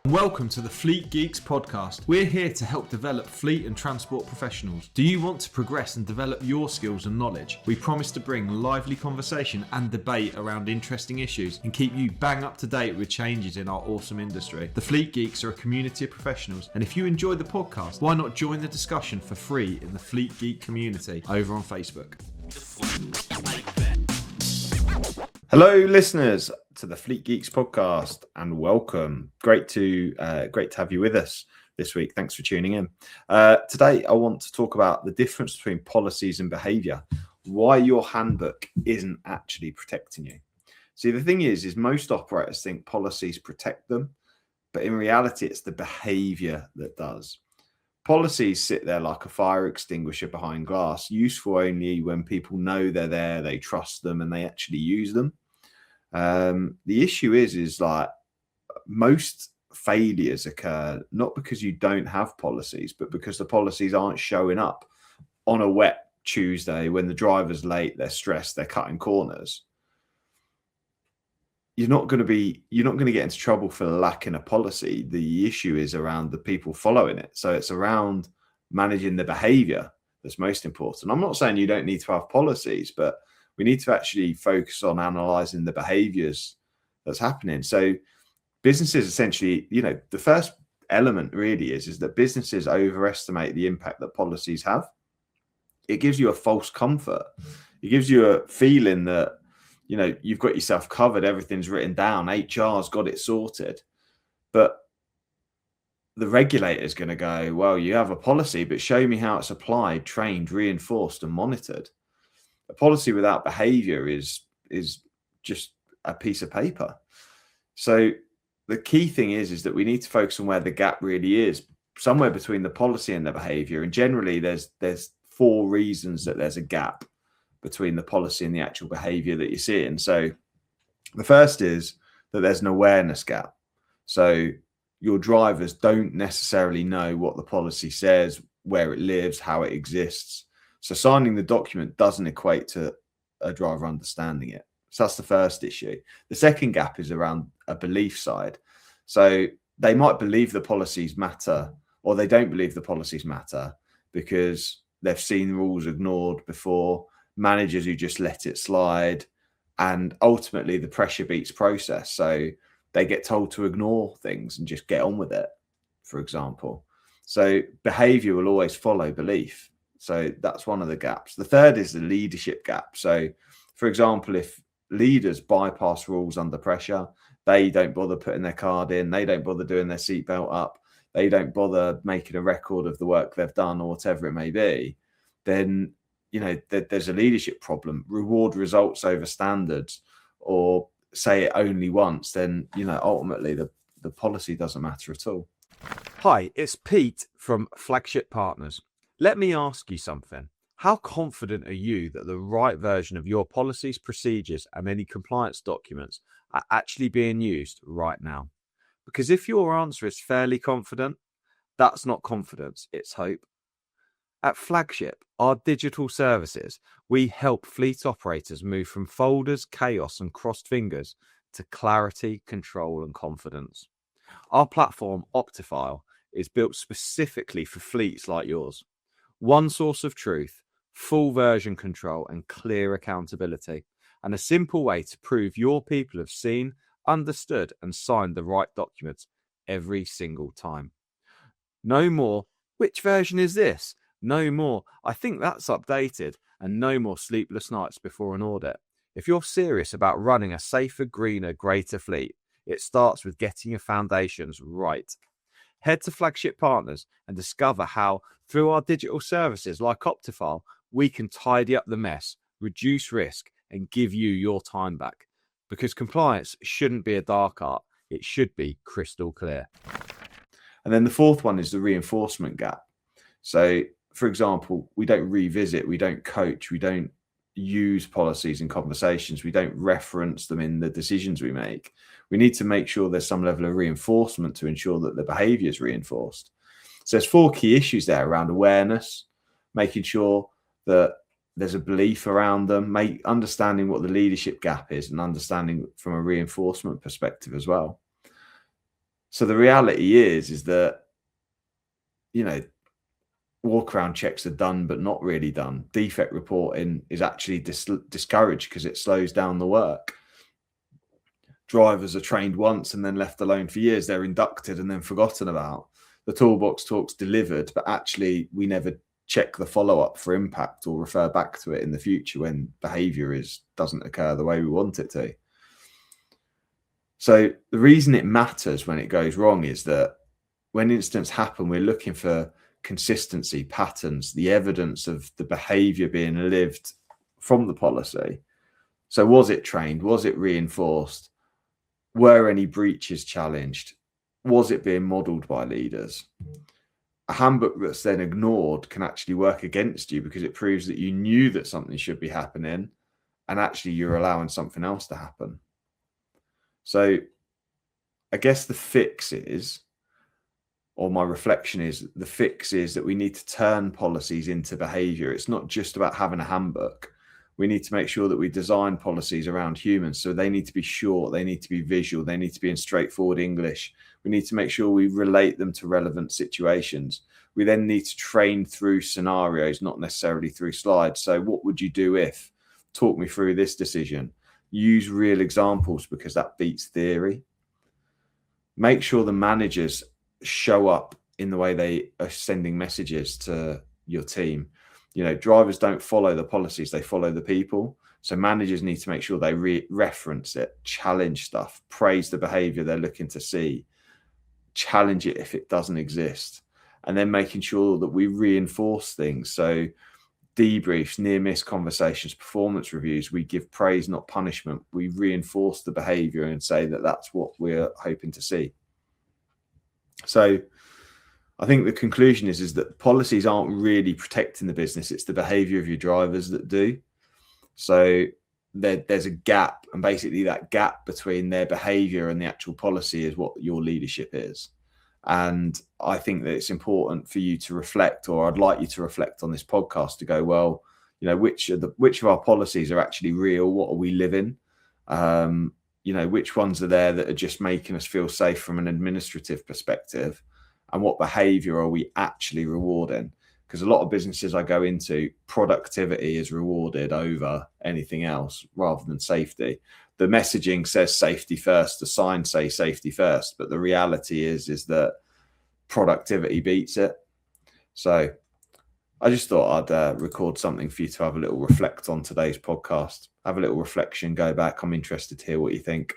Welcome to the Fleet Geeks Podcast. We're here to help develop fleet and transport professionals. Do you want to progress and develop your skills and knowledge? We promise to bring lively conversation and debate around interesting issues and keep you bang up to date with changes in our awesome industry. The Fleet Geeks are a community of professionals, and if you enjoy the podcast, why not join the discussion for free in the Fleet Geek community over on Facebook. Hello, listeners, to the Fleet Geeks Podcast, and welcome. Great to have you with us this week. Thanks for tuning in. Today, I want to talk about the difference between policies and behaviour. Why your handbook isn't actually protecting you. See, the thing is most operators think policies protect them, but in reality, it's the behaviour that does. Policies sit there like a fire extinguisher behind glass, useful only when people know they're there, they trust them, and they actually use them. The issue is like most failures occur not because you don't have policies, but because the policies aren't showing up on a wet Tuesday when the driver's late, they're stressed, they're cutting corners. You're not going to get into trouble for lacking a policy. The issue is around the people following it. So it's around managing the behavior that's most important. I'm not saying you don't need to have policies, but we need to actually focus on analyzing the behaviors that's happening. So businesses essentially, the first element really is that businesses overestimate the impact that policies have. It gives you a false comfort. It gives you a feeling that, you've got yourself covered, everything's written down, HR's got it sorted. But the regulator is going to go, well, you have a policy, but show me how it's applied, trained, reinforced, and monitored. A policy without behavior is just a piece of paper. So the key thing is that we need to focus on where the gap really is, somewhere between the policy and the behavior. And generally, there's 4 reasons that there's a gap between the policy and the actual behavior that you're seeing. So the first is that there's an awareness gap. So your drivers don't necessarily know what the policy says, where it lives, how it exists. So signing the document doesn't equate to a driver understanding it. So that's the first issue. The second gap is around a belief side. So they might believe the policies matter, or they don't believe the policies matter because they've seen rules ignored before, managers who just let it slide, and ultimately the pressure beats process. So they get told to ignore things and just get on with it, for example. So behavior will always follow belief. So that's one of the gaps. The third is the leadership gap. So, for example, if leaders bypass rules under pressure, they don't bother putting their card in, they don't bother doing their seatbelt up, they don't bother making a record of the work they've done or whatever it may be, then, there's a leadership problem. Reward results over standards, or say it only once, then, ultimately the policy doesn't matter at all. Hi, it's Pete from Flagship Partners. Let me ask you something. How confident are you that the right version of your policies, procedures, and any compliance documents are actually being used right now? Because if your answer is fairly confident, that's not confidence, it's hope. At Flagship, our digital services, we help fleet operators move from folders, chaos, and crossed fingers to clarity, control, and confidence. Our platform, Optifile, is built specifically for fleets like yours. One source of truth, full version control, and clear accountability, and a simple way to prove your people have seen, understood, and signed the right documents every single time. No more, which version is this? No more, I think that's updated, and no more sleepless nights before an audit. If you're serious about running a safer, greener, greater fleet, it starts with getting your foundations right. Head to Flagship Partners and discover how, through our digital services like Optifile, we can tidy up the mess, reduce risk, and give you your time back. Because compliance shouldn't be a dark art, it should be crystal clear. And then the fourth one is the reinforcement gap. So, for example, we don't revisit, we don't coach, we don't use policies in conversations, we don't reference them in the decisions we make. We need to make sure there's some level of reinforcement to ensure that the behavior is reinforced. So there's 4 key issues there around awareness, making sure that there's a belief around them, understanding what the leadership gap is, and understanding from a reinforcement perspective as well. So the reality is that, walk around checks are done, but not really done. Defect reporting is actually discouraged because it slows down the work. Drivers are trained once and then left alone for years. They're inducted and then forgotten about. The toolbox talk's delivered, but actually we never check the follow-up for impact or refer back to it in the future when behaviour doesn't occur the way we want it to. So the reason it matters when it goes wrong is that when incidents happen, we're looking for consistency, patterns, the evidence of the behaviour being lived from the policy. So was it trained? Was it reinforced? Were any breaches challenged? Was it being modelled by leaders? A handbook that's then ignored can actually work against you because it proves that you knew that something should be happening and actually you're allowing something else to happen. So I guess the fix is, or my reflection is, the fix is that we need to turn policies into behaviour. It's not just about having a handbook. We need to make sure that we design policies around humans. So they need to be short, they need to be visual, they need to be in straightforward English. We need to make sure we relate them to relevant situations. We then need to train through scenarios, not necessarily through slides. So what would you do if? Talk me through this decision. Use real examples because that beats theory. Make sure the managers show up in the way they are sending messages to your team. Drivers don't follow the policies, they follow the people. So managers need to make sure they reference it, challenge stuff, praise the behavior they're looking to see, challenge it if it doesn't exist, and then making sure that we reinforce things. So debriefs, near-miss conversations, performance reviews, we give praise, not punishment. We reinforce the behavior and say that that's what we're hoping to see. So I think the conclusion is that policies aren't really protecting the business. It's the behavior of your drivers that do. So there's a gap, and basically that gap between their behavior and the actual policy is what your leadership is. And I think that it's important for you to reflect, or I'd like you to reflect on this podcast to go, well, which of our policies are actually real? What are we living? Which ones are there that are just making us feel safe from an administrative perspective? And what behavior are we actually rewarding? Because a lot of businesses I go into, productivity is rewarded over anything else rather than safety. The messaging says safety first, the signs say safety first, but the reality is that productivity beats it. So I just thought I'd record something for you to have a little reflect on today's podcast, have a little reflection, go back. I'm interested to hear what you think.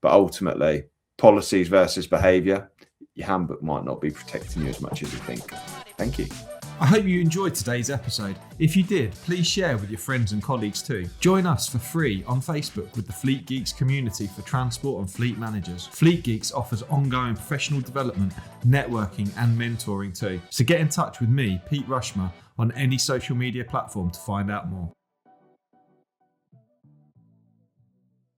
But ultimately, policies versus behavior, your handbook might not be protecting you as much as you think. Thank you. I hope you enjoyed today's episode. If you did, please share with your friends and colleagues too. Join us for free on Facebook with the Fleet Geeks community for transport and fleet managers. Fleet Geeks offers ongoing professional development, networking and mentoring too. So get in touch with me, Pete Rushmer, on any social media platform to find out more.